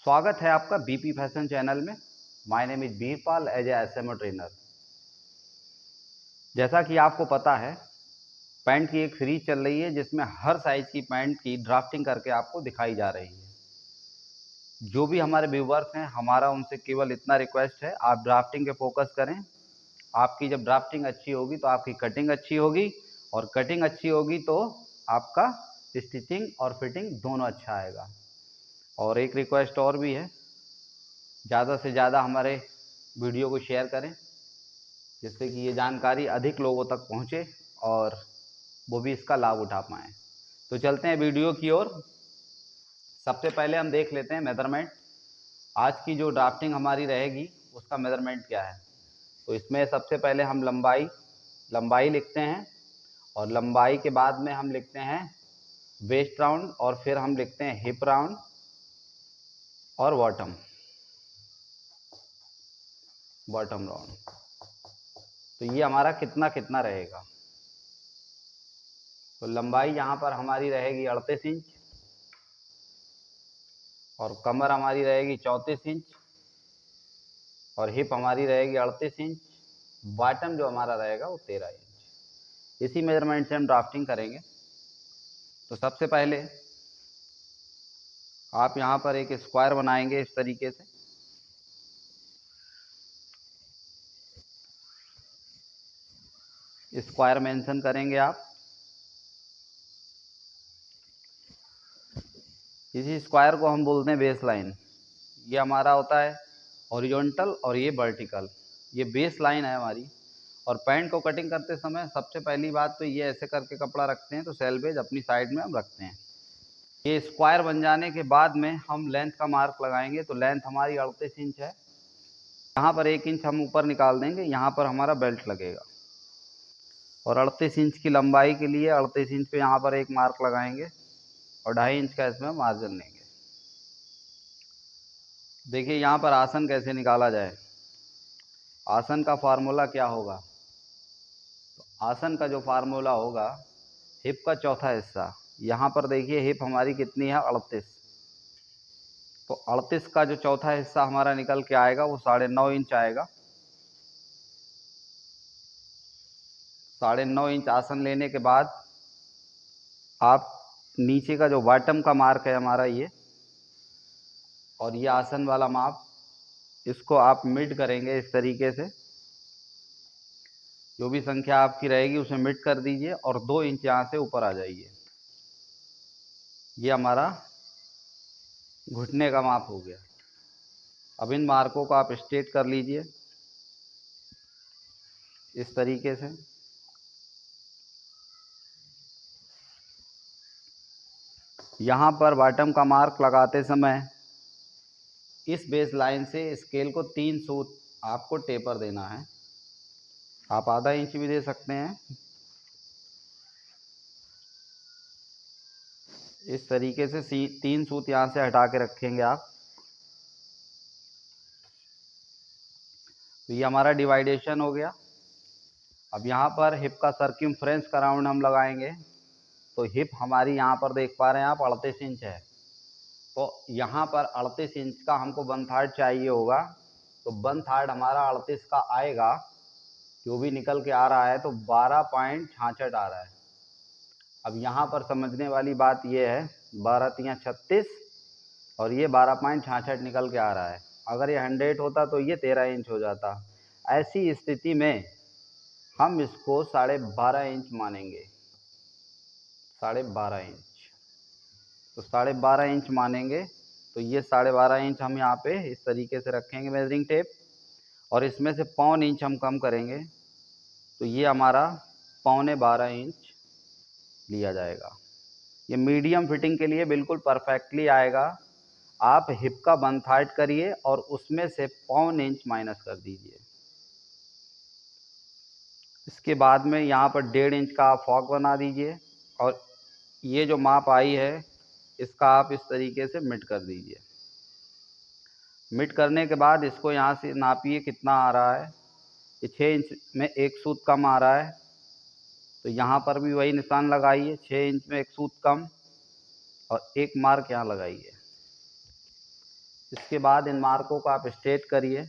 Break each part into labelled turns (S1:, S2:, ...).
S1: स्वागत है आपका बीपी फैशन चैनल में। My name is Birpal as a SMO trainer. जैसा कि आपको पता है, पैंट की एक सीरीज चल रही है जिसमें हर साइज की पैंट की ड्राफ्टिंग करके आपको दिखाई जा रही है। जो भी हमारे व्यूवर्स हैं, हमारा उनसे केवल इतना रिक्वेस्ट है, आप ड्राफ्टिंग पे फोकस करें। आपकी जब ड्राफ्टिंग अच्छी होगी तो आपकी कटिंग अच्छी होगी, और कटिंग अच्छी होगी तो आपका स्टिचिंग और फिटिंग दोनों अच्छा आएगा। और एक रिक्वेस्ट और भी है, ज़्यादा से ज़्यादा हमारे वीडियो को शेयर करें जिससे कि ये जानकारी अधिक लोगों तक पहुँचे और वो भी इसका लाभ उठा पाएँ। तो चलते हैं वीडियो की ओर। सबसे पहले हम देख लेते हैं मेज़रमेंट। आज की जो ड्राफ्टिंग हमारी रहेगी उसका मेज़रमेंट क्या है। तो इसमें सबसे पहले हम लंबाई लिखते हैं, और लंबाई के बाद में हम लिखते हैं वेस्ट राउंड, और फिर हम लिखते हैं हिप राउंड और बॉटम राउंड। तो ये हमारा कितना कितना रहेगा। तो लंबाई यहाँ पर हमारी रहेगी 38 इंच, और कमर हमारी रहेगी 34 इंच, और हिप हमारी रहेगी 38 इंच। बॉटम जो हमारा रहेगा वो 13 इंच। इसी मेजरमेंट से हम ड्राफ्टिंग करेंगे। तो सबसे पहले आप यहाँ पर एक स्क्वायर बनाएंगे इस तरीके से। स्क्वायर मेंशन करेंगे आप। इसी स्क्वायर को हम बोलते हैं बेस लाइन। ये हमारा होता है हॉरिजॉन्टल और ये वर्टिकल। ये बेस लाइन है हमारी। और पैंट को कटिंग करते समय सबसे पहली बात तो ये ऐसे करके कपड़ा रखते हैं, तो सेल्वेज अपनी साइड में हम रखते हैं। ये स्क्वायर बन जाने के बाद में हम लेंथ का मार्क लगाएंगे। तो लेंथ हमारी 38 इंच है। यहाँ पर 1 इंच हम ऊपर निकाल देंगे, यहाँ पर हमारा बेल्ट लगेगा। और 38 इंच की लंबाई के लिए 38 इंच पे यहाँ पर एक मार्क लगाएंगे, और 2.5 इंच का इसमें मार्जिन लेंगे। देखिए यहाँ पर आसन कैसे निकाला जाए। आसन का फार्मूला क्या होगा। तो आसन का जो फार्मूला होगा, हिप का चौथा हिस्सा। यहाँ पर देखिए हिप हमारी कितनी है, 38। तो 38 का जो चौथा हिस्सा हमारा निकल के आएगा वो 9.5 इंच आएगा। 9.5 इंच आसन लेने के बाद आप नीचे का जो बॉटम का मार्क है हमारा ये, और ये आसन वाला माप, इसको आप मिड करेंगे इस तरीके से। जो भी संख्या आपकी रहेगी उसे मिड कर दीजिए, और 2 इंच यहाँ से ऊपर आ जाइए। ये हमारा घुटने का माप हो गया। अब इन मार्कों को आप स्ट्रेट कर लीजिए इस तरीके से। यहाँ पर बॉटम का मार्क लगाते समय इस बेस लाइन से स्केल को 3 सूत आपको टेपर देना है। आप आधा इंच भी दे सकते हैं। इस तरीके से 3 सूत यहाँ से हटा के रखेंगे आप। तो ये हमारा डिवाइडेशन हो गया। अब यहाँ पर हिप का सर्कमफ्रेंस का राउंड हम लगाएंगे। तो हिप हमारी यहाँ पर देख पा रहे हैं आप 38 इंच है। तो यहाँ पर 38 इंच का हमको 1/3 चाहिए होगा। तो 1/3 हमारा 38 का आएगा, जो भी निकल के आ रहा है, तो 12.66 आ रहा है। अब यहाँ पर समझने वाली बात यह है, 12 तियाँ 36, और ये 12.66 निकल के आ रहा है। अगर ये 100 होता तो ये 13 इंच हो जाता। ऐसी स्थिति में हम इसको 12.5 इंच मानेंगे। 12.5 इंच। तो 12.5 इंच मानेंगे। तो ये 12.5 इंच हम यहाँ पे इस तरीके से रखेंगे मेजरिंग टेप, और इसमें से 0.25 इंच हम कम करेंगे। तो ये हमारा 12.25 इंच लिया जाएगा। ये मीडियम फिटिंग के लिए बिल्कुल परफेक्टली आएगा। आप हिप का 1/3 करिए और उसमें से 0.25 इंच माइनस कर दीजिए। इसके बाद में यहाँ पर 1.5 इंच का आप फॉक बना दीजिए, और ये जो माप आई है इसका आप इस तरीके से मिट कर दीजिए। मिट करने के बाद इसको यहाँ से नापिए कितना आ रहा है। ये 6 इंच में 1 सूत कम आ रहा है। तो यहाँ पर भी वही निशान लगाइए, 6 इंच में 1 सूत कम, और 1 मार्क यहाँ लगाइए। इसके बाद इन मार्कों को आप स्ट्रेट करिए।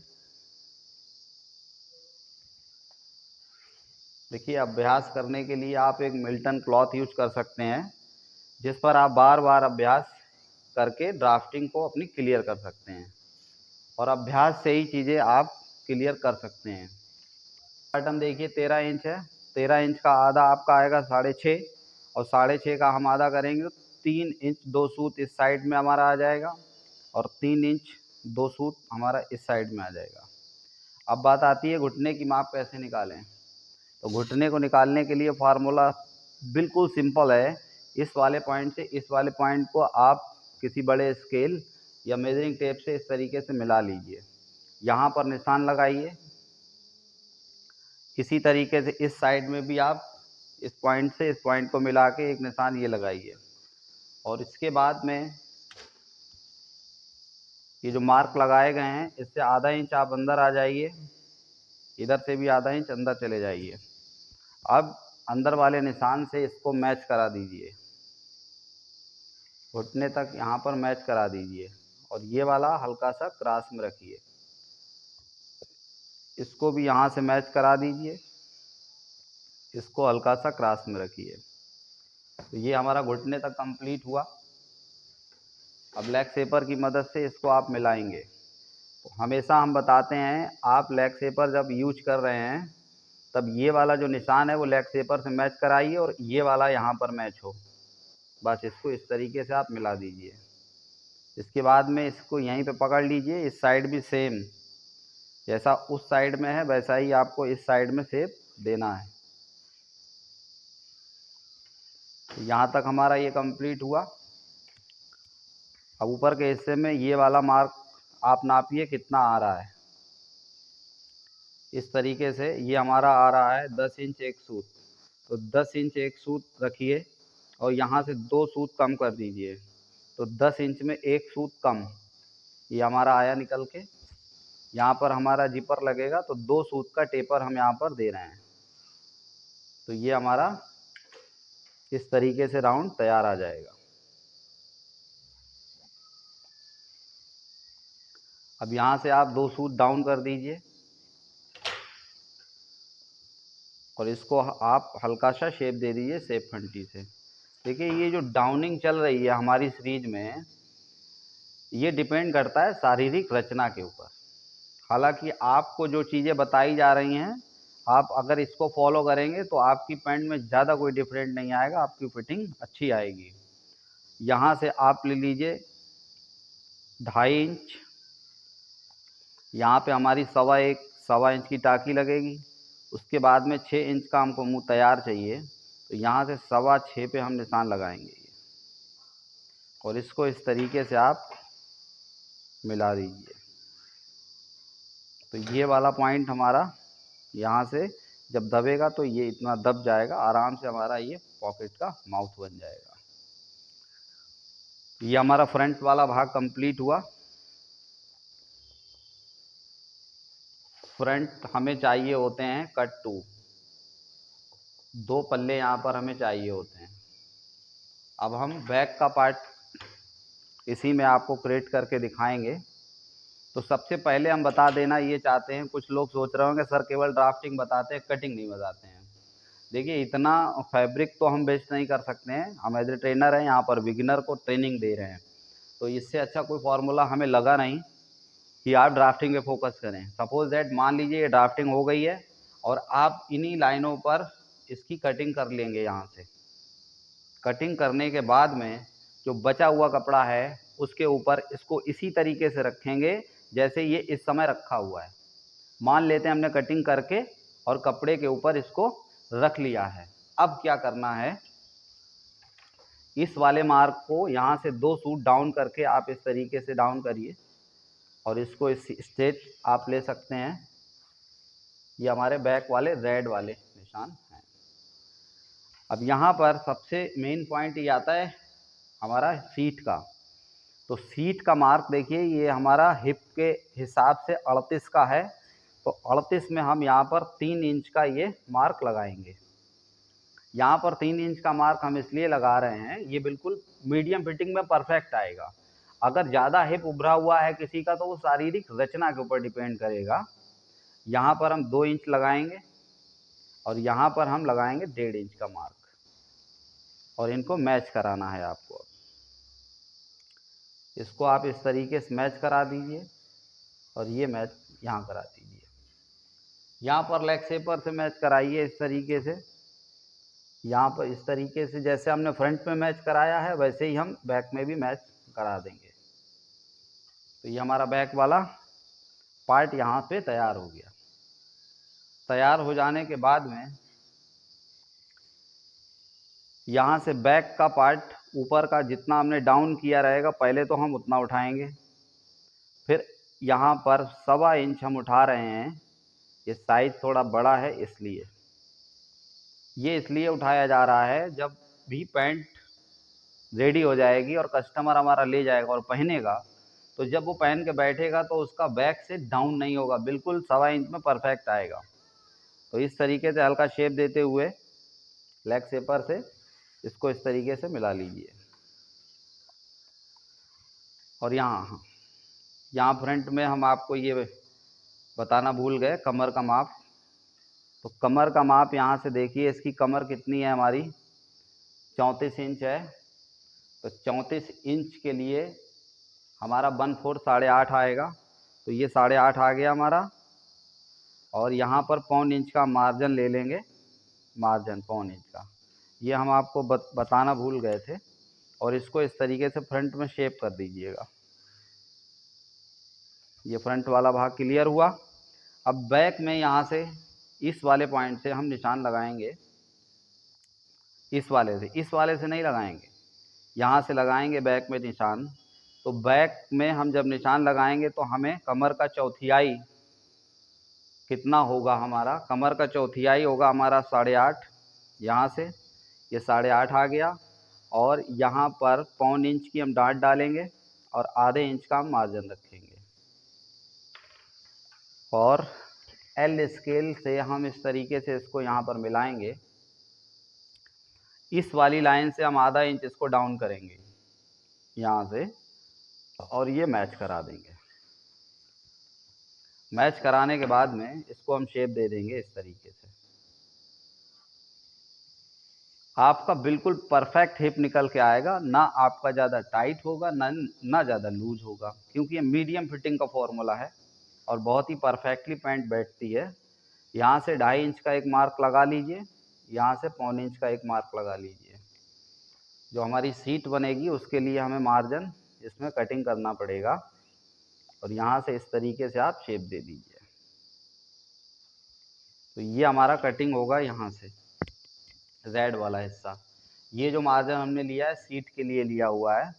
S1: देखिए, अभ्यास करने के लिए आप एक मिल्टन क्लॉथ यूज कर सकते हैं, जिस पर आप बार बार अभ्यास करके ड्राफ्टिंग को अपनी क्लियर कर सकते हैं, और अभ्यास से ही चीज़ें आप क्लियर कर सकते हैं। पैटर्न देखिए 13 इंच है, 13 इंच का आधा आपका आएगा 6.5, और 6.5 का हम आधा करेंगे तो 3 इंच 2 सूत इस साइड में हमारा आ जाएगा, और 3 इंच 2 सूत हमारा इस साइड में आ जाएगा। अब बात आती है घुटने की माप कैसे निकालें। तो घुटने को निकालने के लिए फार्मूला बिल्कुल सिंपल है। इस वाले पॉइंट से इस वाले पॉइंट को आप किसी बड़े स्केल या मेजरिंग टेप से इस तरीके से मिला लीजिए। यहाँ पर निशान लगाइए। इसी तरीके से इस साइड में भी आप इस पॉइंट से इस पॉइंट को मिला के एक निशान ये लगाइए, और इसके बाद में ये जो मार्क लगाए गए हैं इससे आधा इंच आप अंदर आ जाइए, इधर से भी आधा इंच अंदर चले जाइए। अब अंदर वाले निशान से इसको मैच करा दीजिए, घुटने तक यहाँ पर मैच करा दीजिए, और ये वाला हल्का सा क्रॉस में रखिए, इसको भी यहाँ से मैच करा दीजिए, इसको हल्का सा क्रॉस में रखिए। तो ये हमारा घुटने तक कंप्लीट हुआ। अब लेग शेपर की मदद से इसको आप मिलाएंगे। तो हमेशा हम बताते हैं, आप लेग शेपर जब यूज कर रहे हैं तब ये वाला जो निशान है वो लेग शेपर से मैच कराइए, और ये वाला यहाँ पर मैच हो। बस इसको इस तरीके से आप मिला दीजिए। इसके बाद में इसको यहीं पे पकड़ लीजिए। इस साइड भी सेम, जैसा उस साइड में है वैसा ही आपको इस साइड में शेप देना है। यहाँ तक हमारा ये कंप्लीट हुआ। अब ऊपर के हिस्से में ये वाला मार्क आप नापिए कितना आ रहा है। इस तरीके से ये हमारा आ रहा है 10 इंच एक सूत। तो 10 इंच एक सूत रखिए, और यहाँ से 2 सूत कम कर दीजिए, तो 10 इंच में एक सूत कम, ये हमारा आया निकल के। यहाँ पर हमारा जिपर लगेगा तो 2 सूत का टेपर हम यहाँ पर दे रहे हैं। तो ये हमारा इस तरीके से राउंड तैयार आ जाएगा। अब यहाँ से आप 2 सूत डाउन कर दीजिए, और इसको आप हल्का सा शेप दे दीजिए शेप फंटी से। देखिए, ये जो डाउनिंग चल रही है हमारी सीरीज में, ये डिपेंड करता है शारीरिक रचना के ऊपर। हालांकि आपको जो चीज़ें बताई जा रही हैं, आप अगर इसको फॉलो करेंगे तो आपकी पैंट में ज़्यादा कोई डिफरेंट नहीं आएगा, आपकी फिटिंग अच्छी आएगी। यहाँ से आप ले लीजिए 2.5 इंच, यहाँ पे हमारी 1.25 इंच की टाँकी लगेगी। उसके बाद में 6 इंच का हमको मुँह तैयार चाहिए, तो यहाँ से 6.25 पे हम निशान लगाएंगे, और इसको इस तरीके से आप मिला दीजिए। तो ये वाला पॉइंट हमारा यहाँ से जब दबेगा तो ये इतना दब जाएगा, आराम से हमारा ये पॉकेट का माउथ बन जाएगा। ये हमारा फ्रंट वाला भाग कंप्लीट हुआ। फ्रंट हमें चाहिए होते हैं कट 2, 2 पल्ले यहाँ पर हमें चाहिए होते हैं। अब हम बैक का पार्ट इसी में आपको क्रिएट करके दिखाएंगे। तो सबसे पहले हम बता देना ये चाहते हैं, कुछ लोग सोच रहे होंगे सर केवल ड्राफ्टिंग बताते हैं, कटिंग नहीं बताते हैं। देखिए, इतना फैब्रिक तो हम वेस्ट नहीं कर सकते हैं। हम एज ए ट्रेनर हैं, यहाँ पर बिगिनर को ट्रेनिंग दे रहे हैं, तो इससे अच्छा कोई फार्मूला हमें लगा नहीं कि आप ड्राफ्टिंग पे फोकस करें। सपोज दैट मान लीजिए ये ड्राफ्टिंग हो गई है, और आप इन्हीं लाइनों पर इसकी कटिंग कर लेंगे। यहाँ से कटिंग करने के बाद में जो बचा हुआ कपड़ा है उसके ऊपर इसको इसी तरीके से रखेंगे जैसे ये इस समय रखा हुआ है। मान लेते हैं हमने कटिंग करके और कपड़े के ऊपर इसको रख लिया है। अब क्या करना है, इस वाले मार्क को यहाँ से 2 सूट डाउन करके आप इस तरीके से डाउन करिए, और इसको इस स्ट्रेट आप ले सकते हैं। ये हमारे बैक वाले रेड वाले निशान हैं। अब यहाँ पर सबसे मेन पॉइंट ये आता है हमारा सीट का। तो सीट का मार्क देखिए, ये हमारा हिप के हिसाब से 38 का है। तो 38 में हम यहाँ पर 3 इंच का ये मार्क लगाएंगे। यहाँ पर 3 इंच का मार्क हम इसलिए लगा रहे हैं, ये बिल्कुल मीडियम फिटिंग में परफेक्ट आएगा। अगर ज़्यादा हिप उभरा हुआ है किसी का तो वो शारीरिक रचना के ऊपर डिपेंड करेगा। यहाँ पर हम 2 इंच लगाएंगे और यहाँ पर हम लगाएंगे 1.5 इंच का मार्क और इनको मैच कराना है आपको। इसको आप इस तरीके से मैच करा दीजिए और ये मैच यहाँ करा दीजिए। यहाँ पर लेग शेपर से मैच कराइए इस तरीके से। यहाँ पर इस तरीके से जैसे हमने फ्रंट में मैच कराया है वैसे ही हम बैक में भी मैच करा देंगे। तो ये हमारा बैक वाला पार्ट यहाँ पे तैयार हो गया। तैयार हो जाने के बाद में यहाँ से बैक का पार्ट ऊपर का जितना हमने डाउन किया रहेगा पहले तो हम उतना उठाएंगे। फिर यहाँ पर 1.25 इंच हम उठा रहे हैं, ये साइज़ थोड़ा बड़ा है इसलिए। ये इसलिए उठाया जा रहा है जब भी पैंट रेडी हो जाएगी और कस्टमर हमारा ले जाएगा और पहनेगा तो जब वो पहन के बैठेगा तो उसका बैक से डाउन नहीं होगा, बिल्कुल 1.25 इंच में परफेक्ट आएगा। तो इस तरीके से हल्का शेप देते हुए लेग शेपर से इसको इस तरीके से मिला लीजिए। और यहाँ फ्रंट में हम आपको ये बताना भूल गए कमर का माप। तो कमर का माप यहाँ से देखिए, इसकी कमर कितनी है हमारी 34 इंच है। तो 34 इंच के लिए हमारा 1/4 8.5 आएगा। तो ये 8.5 आ गया हमारा। और यहाँ पर 1/4 इंच का मार्जिन ले लेंगे, मार्जिन 1/4 इंच का। ये हम आपको बताना भूल गए थे। और इसको इस तरीके से फ्रंट में शेप कर दीजिएगा। ये फ्रंट वाला भाग क्लियर हुआ। अब बैक में यहाँ से इस वाले पॉइंट से हम निशान लगाएंगे, इस वाले से नहीं लगाएंगे, यहाँ से लगाएंगे बैक में निशान। तो बैक में हम जब निशान लगाएंगे तो हमें कमर का चौथाई कितना होगा, हमारा कमर का चौथाई होगा हमारा 8.5। यहाँ से ये 8.5 आ गया। और यहाँ पर 1/4 इंच की हम डाट डालेंगे और आधे इंच का हम मार्जिन रखेंगे। और एल स्केल से हम इस तरीके से इसको यहाँ पर मिलाएंगे। इस वाली लाइन से हम आधा इंच इसको डाउन करेंगे यहाँ से और ये मैच करा देंगे। मैच कराने के बाद में इसको हम शेप दे देंगे इस तरीके से। आपका बिल्कुल परफेक्ट हिप निकल के आएगा, ना आपका ज़्यादा टाइट होगा ना ज़्यादा लूज होगा, क्योंकि ये मीडियम फिटिंग का फॉर्मूला है और बहुत ही परफेक्टली पैंट बैठती है। यहाँ से 2.5 इंच का एक मार्क लगा लीजिए, यहाँ से 1/4 इंच का एक मार्क लगा लीजिए। जो हमारी सीट बनेगी उसके लिए हमें मार्जिन इसमें कटिंग करना पड़ेगा। और यहाँ से इस तरीके से आप शेप दे दीजिए। तो ये हमारा कटिंग होगा यहाँ से रेड वाला हिस्सा। ये जो मार्जिन हमने लिया है सीट के लिए लिया हुआ है।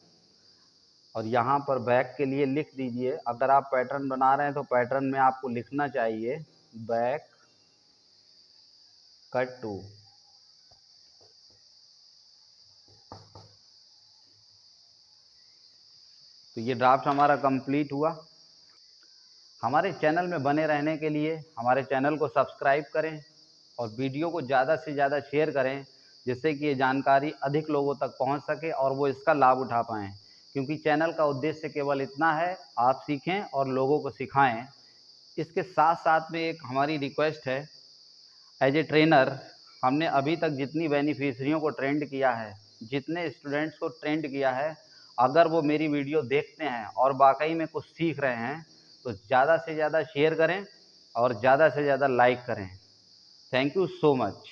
S1: और यहाँ पर बैक के लिए लिख दीजिए। अगर आप पैटर्न बना रहे हैं तो पैटर्न में आपको लिखना चाहिए बैक कट टू। तो ये ड्राफ्ट हमारा कंप्लीट हुआ। हमारे चैनल में बने रहने के लिए हमारे चैनल को सब्सक्राइब करें और वीडियो को ज़्यादा से ज़्यादा शेयर करें, जिससे कि ये जानकारी अधिक लोगों तक पहुंच सके और वो इसका लाभ उठा पाएँ। क्योंकि चैनल का उद्देश्य केवल इतना है, आप सीखें और लोगों को सिखाएं। इसके साथ साथ में एक हमारी रिक्वेस्ट है, एज ए ट्रेनर हमने अभी तक जितनी बेनिफिशरियों को ट्रेंड किया है, जितने स्टूडेंट्स को ट्रेंड किया है, अगर वो मेरी वीडियो देखते हैं और वाकई में कुछ सीख रहे हैं तो ज़्यादा से ज़्यादा शेयर करें और ज़्यादा से ज़्यादा लाइक करें। Thank you so much.